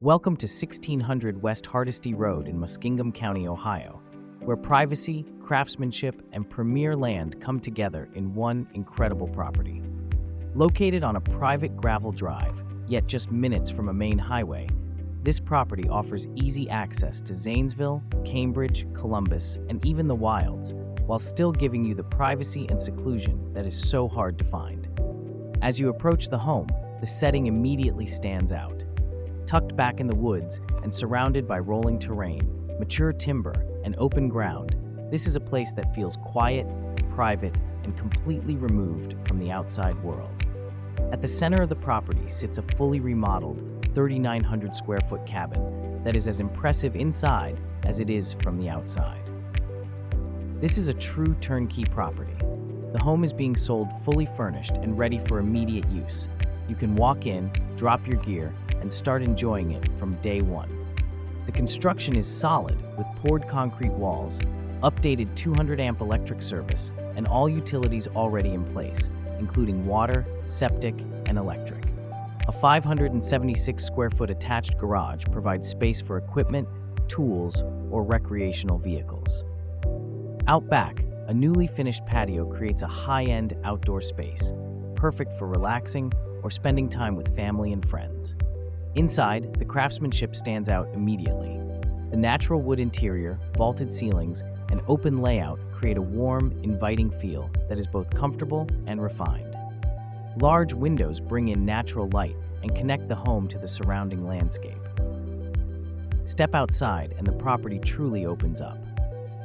Welcome to 1600 West Hardesty Road in Muskingum County, Ohio, where privacy, craftsmanship, and premier land come together in one incredible property. Located on a private gravel drive, yet just minutes from a main highway, this property offers easy access to Zanesville, Cambridge, Columbus, and even the wilds, while still giving you the privacy and seclusion that is so hard to find. As you approach the home, the setting immediately stands out. Tucked back in the woods and surrounded by rolling terrain, mature timber, and open ground, this is a place that feels quiet, private, and completely removed from the outside world. At the center of the property sits a fully remodeled 3,900 square foot cabin that is as impressive inside as it is from the outside. This is a true turnkey property. The home is being sold fully furnished and ready for immediate use. You can walk in, drop your gear, and start enjoying it from day one. The construction is solid with poured concrete walls, updated 200-amp electric service, and all utilities already in place, including water, septic, and electric. A 576 square foot attached garage provides space for equipment, tools, or recreational vehicles. Out back, a newly finished patio creates a high-end outdoor space, perfect for relaxing or spending time with family and friends. Inside, the craftsmanship stands out immediately. The natural wood interior, vaulted ceilings, and open layout create a warm, inviting feel that is both comfortable and refined. Large windows bring in natural light and connect the home to the surrounding landscape. Step outside and the property truly opens up.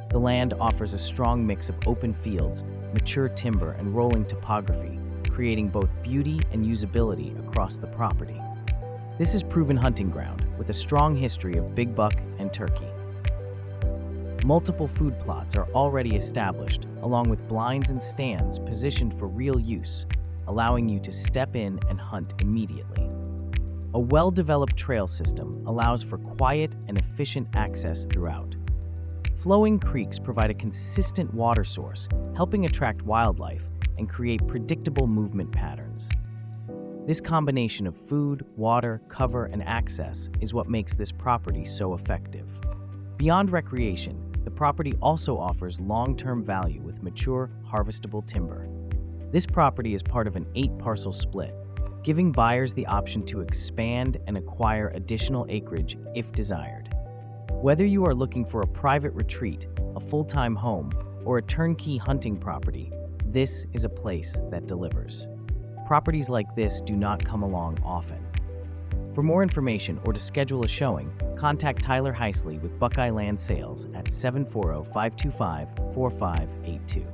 The land offers a strong mix of open fields, mature timber, and rolling topography, creating both beauty and usability across the property. This is proven hunting ground with a strong history of big buck and turkey. Multiple food plots are already established, along with blinds and stands positioned for real use, allowing you to step in and hunt immediately. A well-developed trail system allows for quiet and efficient access throughout. Flowing creeks provide a consistent water source, helping attract wildlife and create predictable movement patterns. This combination of food, water, cover, and access is what makes this property so effective. Beyond recreation, the property also offers long-term value with mature, harvestable timber. This property is part of an 8-parcel split, giving buyers the option to expand and acquire additional acreage if desired. Whether you are looking for a private retreat, a full-time home, or a turnkey hunting property, this is a place that delivers. Properties like this do not come along often. For more information or to schedule a showing, contact Tyler Haessly with Buckeye Land Sales at 740-525-4582.